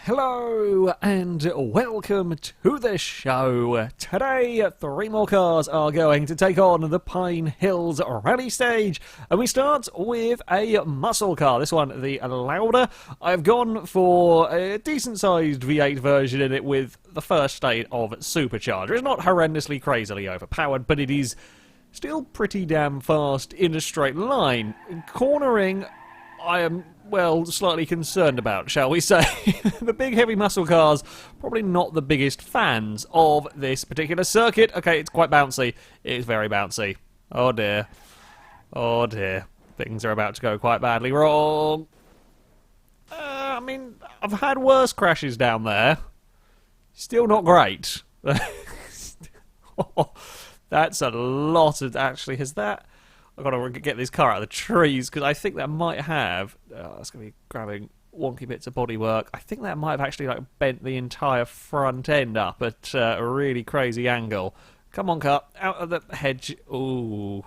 Hello and welcome to the show. Today, 3 more cars are going to take on the Pine Hills Rally stage, and we start with a muscle car. This one, the Lauda. I've gone for a decent-sized V8 version in it with the first state of supercharger. It's not horrendously crazily overpowered, but it is still pretty damn fast in a straight line. Cornering, I am, well, slightly concerned about, shall we say. The big heavy muscle cars, probably not the biggest fans of this particular circuit. Okay, it's quite bouncy. It's very bouncy. Oh dear. Oh dear. Things are about to go quite badly wrong. I mean, I've had worse crashes down there. Still not great. That's a lot of... Actually, has that... I've got to get this car out of the trees, because I think that might have... that's going to be grabbing wonky bits of bodywork. I think that might have actually bent the entire front end up at a really crazy angle. Come on, car. Out of the hedge. Ooh.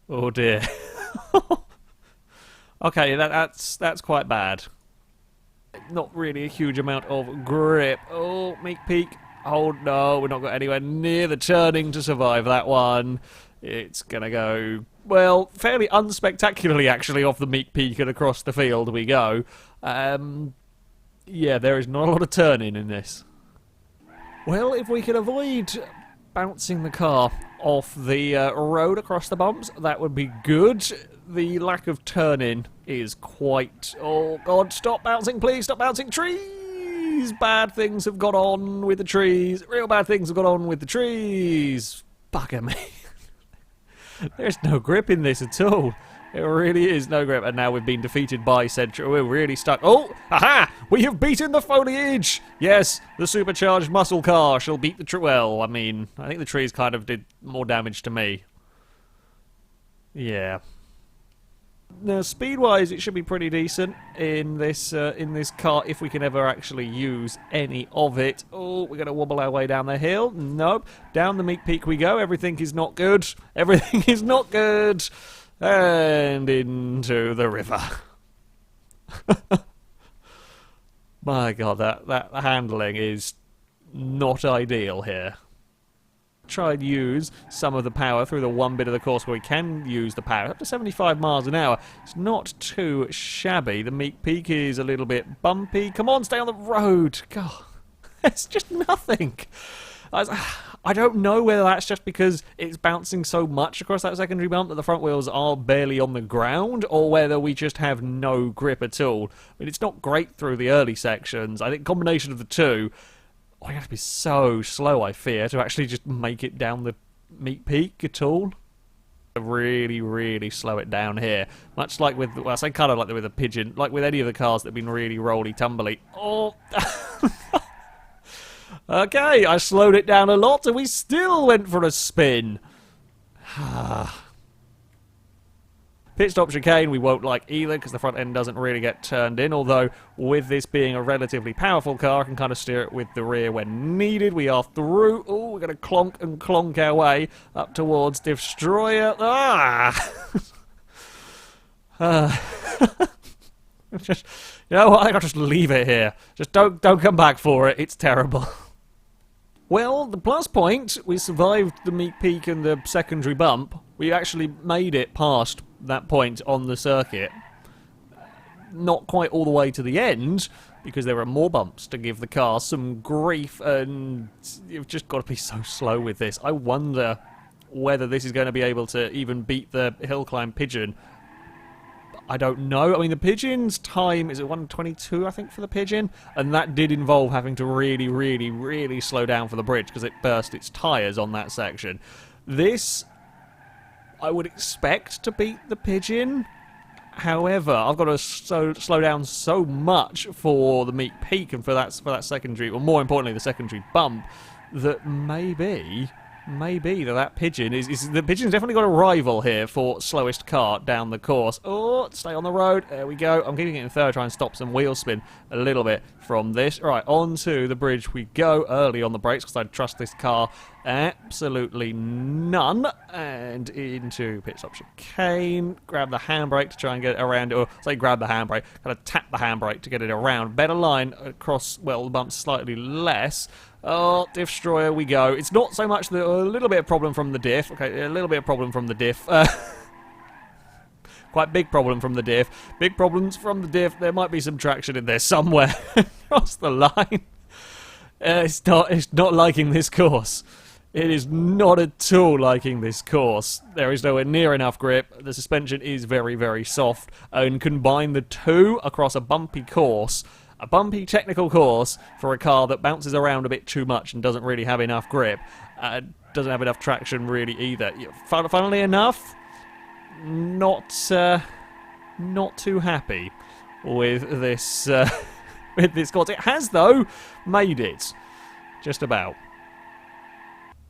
Oh, dear. Okay, that's quite bad. Not really a huge amount of grip. Oh, Meek Peak. Oh, no, we're not got anywhere near the turning to survive that one. It's going to go, well, fairly unspectacularly, actually, off the Meek Peak and across the field we go. Yeah, there is not a lot of turning in this. Well, if we can avoid bouncing the car off the road across the bumps, that would be good. The lack of turning is quite... Oh, God, stop bouncing, please, stop bouncing. Trees! Bad things have gone on with the trees. Real bad things have gone on with the trees. Bugger me. There's no grip in this at all. There really is no grip. And now we've been defeated by Central. We're really stuck. Oh! Aha! We have beaten the foliage! Yes, the supercharged muscle car shall beat the tree. Well, I mean, I think the trees kind of did more damage to me. Yeah. Now, speed-wise, it should be pretty decent in this car, if we can ever actually use any of it. Oh, we're going to wobble our way down the hill. Nope. Down the Meek Peak we go. Everything is not good. Everything is not good. And into the river. My God, that handling is not ideal here. Try and use some of the power through the one bit of the course where we can use the power. Up to 75 miles an hour. It's not too shabby. The Meek Peak is a little bit bumpy. Come on, stay on the road. God, it's just nothing. I don't know whether that's just because it's bouncing so much across that secondary bump that the front wheels are barely on the ground, or whether we just have no grip at all. I mean, it's not great through the early sections. I think combination of the two... I have to be so slow, I fear, to actually just make it down the Meek Peak at all. Really, really slow it down here. Much like with, well, I say kind of like with a Pigeon, like with any of the cars that have been really roly-tumbly. Oh! Okay, I slowed it down a lot and we still went for a spin. Pit stop chicane we won't like either because the front end doesn't really get turned in, although with this being a relatively powerful car I can kind of steer it with the rear when needed. We are through. Oh, we're going to clonk and clonk our way up towards Destroyer. Just, you know what, I'll just leave it here. Just don't come back for it. It's terrible. Well, the plus point, we survived the Meek Peak and the secondary bump. We actually made it past that point on the circuit. Not quite all the way to the end, because there are more bumps to give the car some grief, and you've just got to be so slow with this. I wonder whether this is going to be able to even beat the hill climb Pigeon. I don't know. I mean, the Pigeon's time is at 1:22, I think, for the Pigeon, and that did involve having to really, really, really slow down for the bridge because it burst its tyres on that section. This, I would expect to beat the Pigeon. However, I've got to slow down so much for the Meek Peak and for that secondary, or more importantly, the secondary bump, that maybe maybe that pigeon is the pigeon's definitely got a rival here for slowest car down the course. Oh, stay on the road. There we go. I'm keeping it in third, trying to stop some wheel spin a little bit from this. Right, onto the bridge we go. Early on the brakes because I trust this car absolutely none. And into pit stop chicane. Grab the handbrake to try and get it around, or say grab the handbrake, kind of tap the handbrake to get it around. Better line across, well, the bumps slightly less. Oh, diff destroyer we go. It's not so much a little bit of problem from the diff. Okay, a little bit of problem from the diff. Quite big problem from the diff. Big problems from the diff. There might be some traction in there somewhere across the line. It's not liking this course. It is not at all liking this course. There is nowhere near enough grip. The suspension is very, very soft. And combine the two across a bumpy course, a bumpy technical course for a car that bounces around a bit too much and doesn't really have enough grip. Doesn't have enough traction really either. Funnily enough, not too happy with this with this course. It has though made it just about.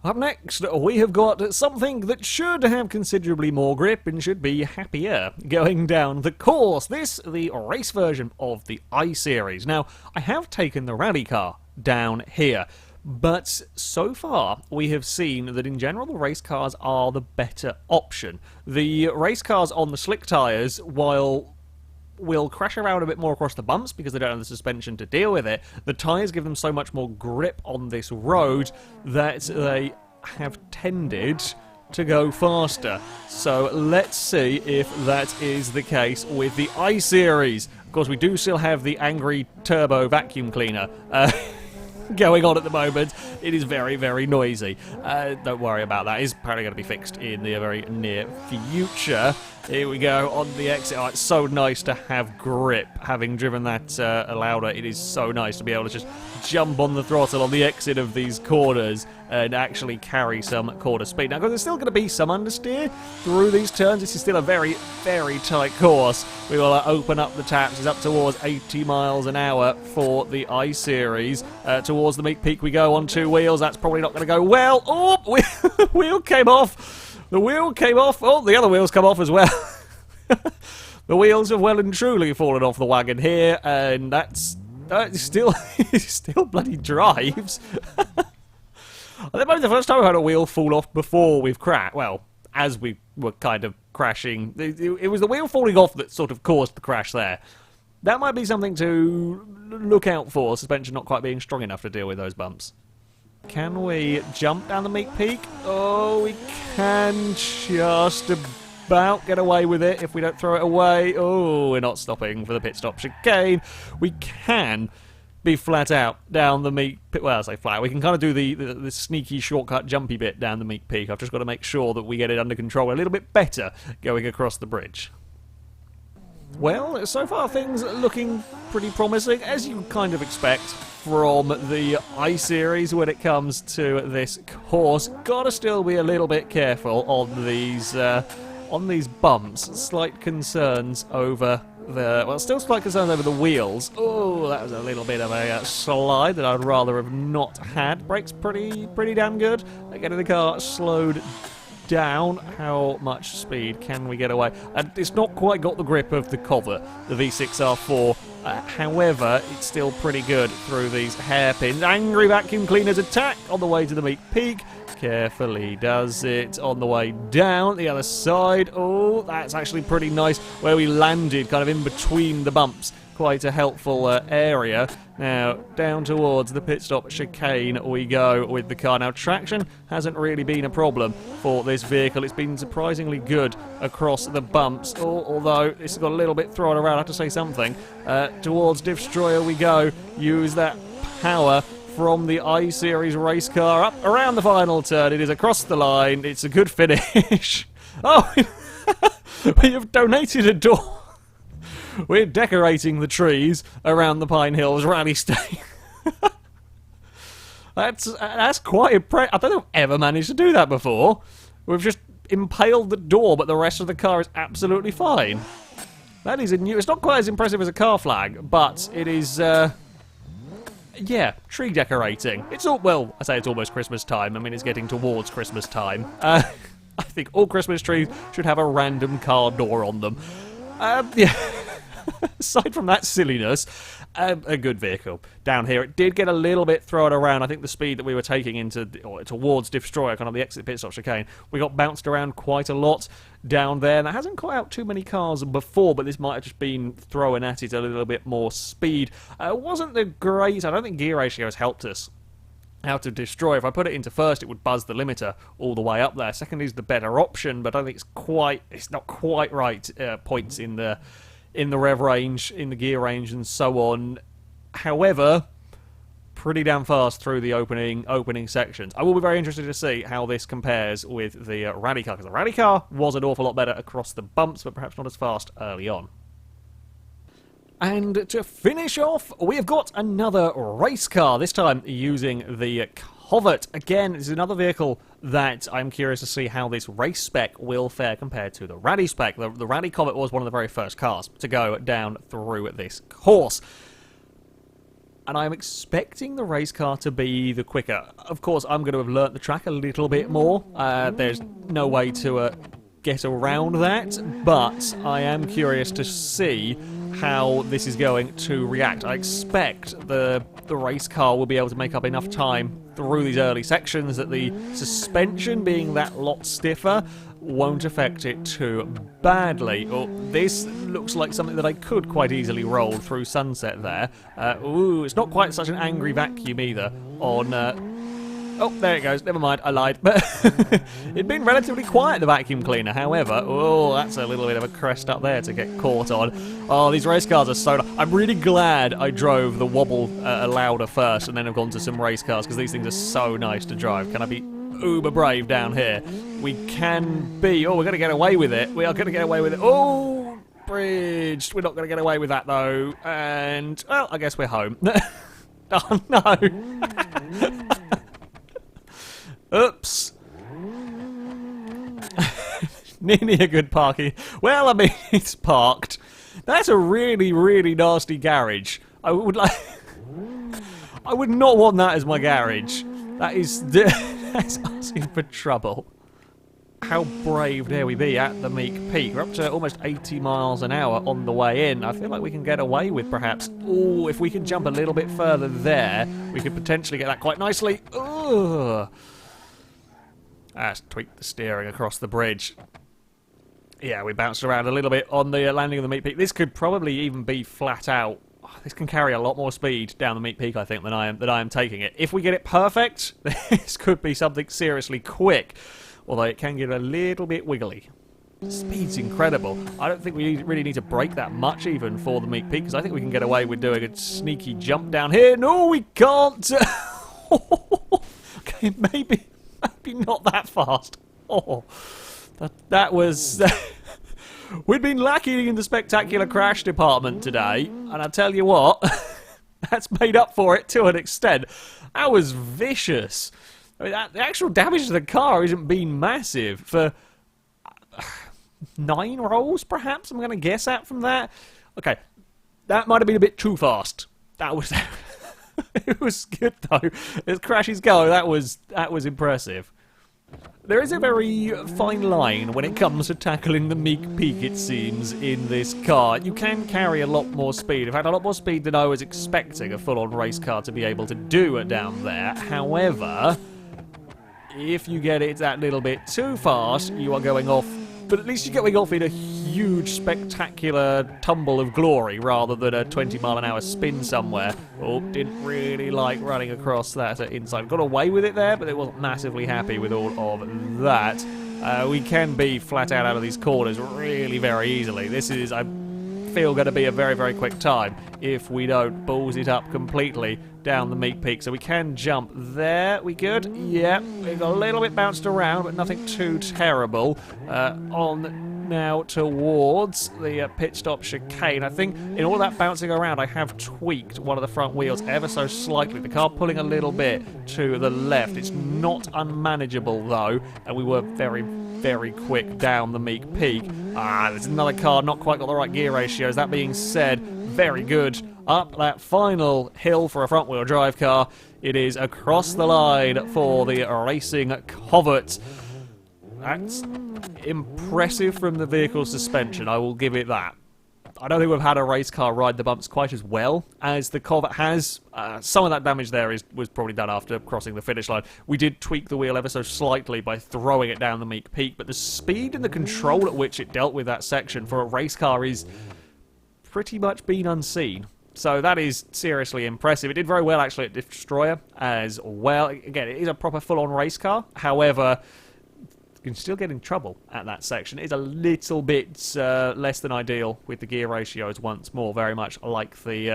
Up next, we have got something that should have considerably more grip and should be happier going down the course. The race version of the I-Series. Now, I have taken the rally car down here, but so far we have seen that in general the race cars are the better option. The race cars on the slick tyres, while will crash around a bit more across the bumps because they don't have the suspension to deal with it, the tyres give them so much more grip on this road that they have tended to go faster. So let's see if that is the case with the I-Series. Of course, we do still have the angry turbo vacuum cleaner going on at the moment. It is very, very noisy. Don't worry about that. It's probably going to be fixed in the very near future. Here we go on the exit. Oh, it's so nice to have grip. Having driven that Lauda, it is so nice to be able to just jump on the throttle on the exit of these corners and actually carry some quarter speed. Now, because there's still going to be some understeer through these turns, this is still a very, very tight course. We will open up the taps. It's up towards 80 miles an hour for the I-Series. Towards the Meek Peak we go on two wheels. That's probably not going to go well. Oh, wheel came off. The wheel came off. Oh, the other wheels come off as well. The wheels have well and truly fallen off the wagon here, and that's still bloody drives. I think maybe the first time I've had a wheel fall off before we've crashed. Well, as we were kind of crashing, it was the wheel falling off that sort of caused the crash there. That might be something to look out for. Suspension not quite being strong enough to deal with those bumps. Can we jump down the Meek Peak? Oh, we can just about get away with it if we don't throw it away. Oh, we're not stopping for the pit stop chicane. We can be flat out down the Meek Peak. Well, I say flat. We can kind of do the sneaky shortcut jumpy bit down the Meek Peak. I've just got to make sure that we get it under control a little bit better going across the bridge. Well, so far things are looking pretty promising, as you kind of expect from the I-Series when it comes to this course. Gotta still be a little bit careful on these bumps. Slight concerns over still slight concerns over the wheels. Oh, that was a little bit of a slide that I'd rather have not had. Brakes pretty damn good. Getting the car slowed down. How much speed can we get away? And it's not quite got the grip of the Cover, the V6R4. However, it's still pretty good through these hairpins. Angry vacuum cleaner's attack on the way to the Meek Peak. Carefully does it on the way down the other side. Oh, that's actually pretty nice where we landed, kind of in between the bumps. Quite a helpful area. Now, down towards the pit stop chicane we go with the car. Now, traction hasn't really been a problem for this vehicle. It's been surprisingly good across the bumps, although this has got a little bit thrown around. I have to say something. Towards Diff Destroyer we go. Use that power from the I-Series race car up around the final turn. It is across the line. It's a good finish. Oh, we have donated a door. We're decorating the trees around the Pine Hills rally stage. That's quite impressive. I don't think I've ever managed to do that before. We've just impaled the door, but the rest of the car is absolutely fine. That is a new... It's not quite as impressive as a car flag, but it is... Yeah, tree decorating. It's all, well, I say it's almost Christmas time. I mean, it's getting towards Christmas time. I think all Christmas trees should have a random car door on them. Yeah. Aside from that silliness, a good vehicle. Down here, it did get a little bit thrown around. I think the speed that we were taking into towards Destroyer, kind of the exit pit stop chicane, we got bounced around quite a lot down there. And that hasn't caught out too many cars before, but this might have just been throwing at it a little bit more speed. Wasn't the great. I don't think gear ratio has helped us out of Destroy. If I put it into first, it would buzz the limiter all the way up there. Second is the better option, but I don't think it's not quite right points in the rev range, in the gear range, and so on. However, pretty damn fast through the opening sections. I will be very interested to see how this compares with the rally car, because the rally car was an awful lot better across the bumps, but perhaps not as fast early on. And to finish off, we have got another race car, this time using the Covet. Again, this is another vehicle that I'm curious to see how this race spec will fare compared to the rally spec. The Rally Covet was one of the very first cars to go down through this course. And I'm expecting the race car to be the quicker. Of course, I'm going to have learnt the track a little bit more. There's no way to get around that, but I am curious to see how this is going to react. I expect the race car will be able to make up enough time through these early sections that the suspension, being that lot stiffer, won't affect it too badly. Oh, this looks like something that I could quite easily roll through Sunset there. Ooh, it's not quite such an angry vacuum either on... oh, there it goes. Never mind, I lied. But it'd been relatively quiet, the vacuum cleaner. However, oh, that's a little bit of a crest up there to get caught on. Oh, these race cars are so... I'm really glad I drove the wobble louder first and then have gone to some race cars, because these things are so nice to drive. Can I be uber brave down here? We can be... Oh, we're going to get away with it. We are going to get away with it. Oh, bridged. We're not going to get away with that, though. And, well, I guess we're home. Oh, no. Oops. Nearly a good parking. Well, I mean, it's parked. That's a really, really nasty garage. I would not want that as my garage. That's asking for trouble. How brave dare we be at the Meek Peak? We're up to almost 80 miles an hour on the way in. I feel like we can get away with perhaps... Oh, if we can jump a little bit further there, we could potentially get that quite nicely. Ugh. Let's tweak the steering across the bridge. Yeah, we bounced around a little bit on the landing of the Meat Peak. This could probably even be flat out. Oh, this can carry a lot more speed down the Meat Peak, I think, than I am taking it. If we get it perfect, this could be something seriously quick. Although it can get a little bit wiggly. Speed's incredible. I don't think we really need to brake that much even for the Meat Peak, because I think we can get away with doing a sneaky jump down here. No, we can't! Okay, maybe not that fast. Oh, that was... We'd been lacking in the spectacular crash department today, and I tell you what, that's made up for it to an extent. That was vicious. I mean, the actual damage to the car isn't been massive. For 9 rolls, perhaps, I'm going to guess at from that. Okay, that might have been a bit too fast. That was... It was good, though. As crashes go, that was impressive. There is a very fine line when it comes to tackling the Meek Peak, it seems, in this car. You can carry a lot more speed. In fact, a lot more speed than I was expecting a full-on race car to be able to do down there. However, if you get it that little bit too fast, you are going off... But at least you're going off in a huge, spectacular tumble of glory rather than a 20-mile-an-hour spin somewhere. Oh, didn't really like running across that inside. Got away with it there, but it wasn't massively happy with all of that. We can be flat out of these corners really very easily. This is, I feel, going to be a very, very quick time if we don't balls it up completely down the Meat Peak. So we can jump there. We good? Yeah. We got a little bit bounced around, but nothing too terrible. On now towards the pit stop chicane. I think in all that bouncing around, I have tweaked one of the front wheels ever so slightly. The car pulling a little bit to the left. It's not unmanageable though, and we were very, very quick down the Meek Peak. There's another car, not quite got the right gear ratios. That being said, very good up that final hill for a front-wheel drive car. It is across the line for the Racing Covert. That's impressive from the vehicle suspension, I will give it that. I don't think we've had a race car ride the bumps quite as well as the Corvette has. Some of that damage there was probably done after crossing the finish line. We did tweak the wheel ever so slightly by throwing it down the Meek Peak, but the speed and the control at which it dealt with that section for a race car is pretty much been unseen. So that is seriously impressive. It did very well actually at Destroyer as well. Again, it is a proper full-on race car. However, you can still get in trouble at that section. It's a little bit less than ideal with the gear ratios once more, very much like the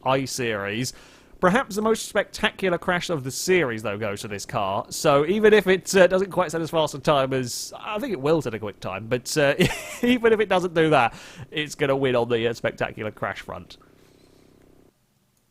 I-Series. Perhaps the most spectacular crash of the series, though, goes to this car. So even if it doesn't quite set as fast a time as... I think it will set a quick time, but even if it doesn't do that, it's going to win on the spectacular crash front.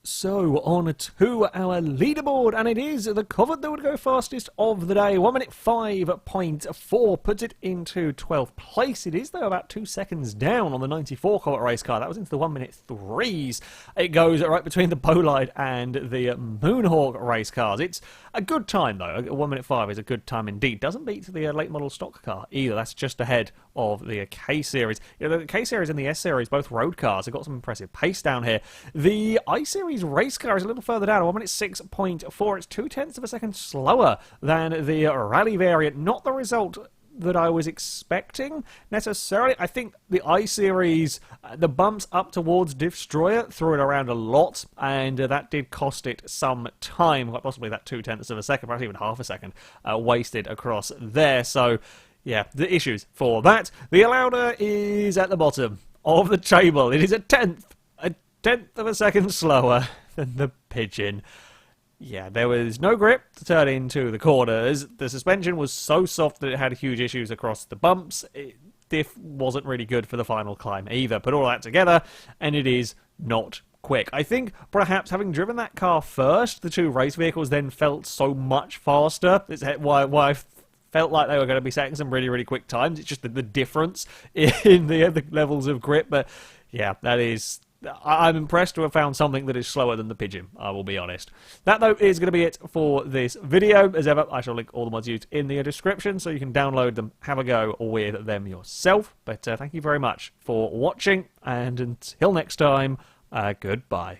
So, on to our leaderboard, and it is the Covert that would go fastest of the day. 1 minute 5.4 puts it into 12th place. It is, though, about 2 seconds down on the 94 Covert race car. That was into the 1 minute 3s. It goes right between the Bolide and the Moonhawk race cars. It's a good time, though. 1 minute 5 is a good time indeed. Doesn't beat the late model stock car either. That's just ahead of the K-Series. You know, the K-Series and the S-Series, both road cars, have got some impressive pace down here. The I-Series race car is a little further down, 1 minute 6.4. It's 0.2 of a second slower than the rally variant. Not the result that I was expecting necessarily. I think the I-Series, the bumps up towards Destroyer threw it around a lot, and that did cost it some time, quite possibly that 0.2 of a second, perhaps even half a second wasted across there. So yeah, the issues for that. The Allowder is at the bottom of the table. It is a tenth of a second slower than the Pigeon. Yeah, there was no grip to turn into the corners. The suspension was so soft that it had huge issues across the bumps. Diff wasn't really good for the final climb either. Put all that together, and it is not quick. I think perhaps having driven that car first, the two race vehicles then felt so much faster. It's why I felt like they were going to be setting some really, really quick times. It's just the difference in the levels of grip. But yeah, that is... I'm impressed to have found something that is slower than the Pigeon, I will be honest. That, though, is going to be it for this video. As ever, I shall link all the mods used in the description, so you can download them, have a go with them yourself. But thank you very much for watching, and until next time, goodbye.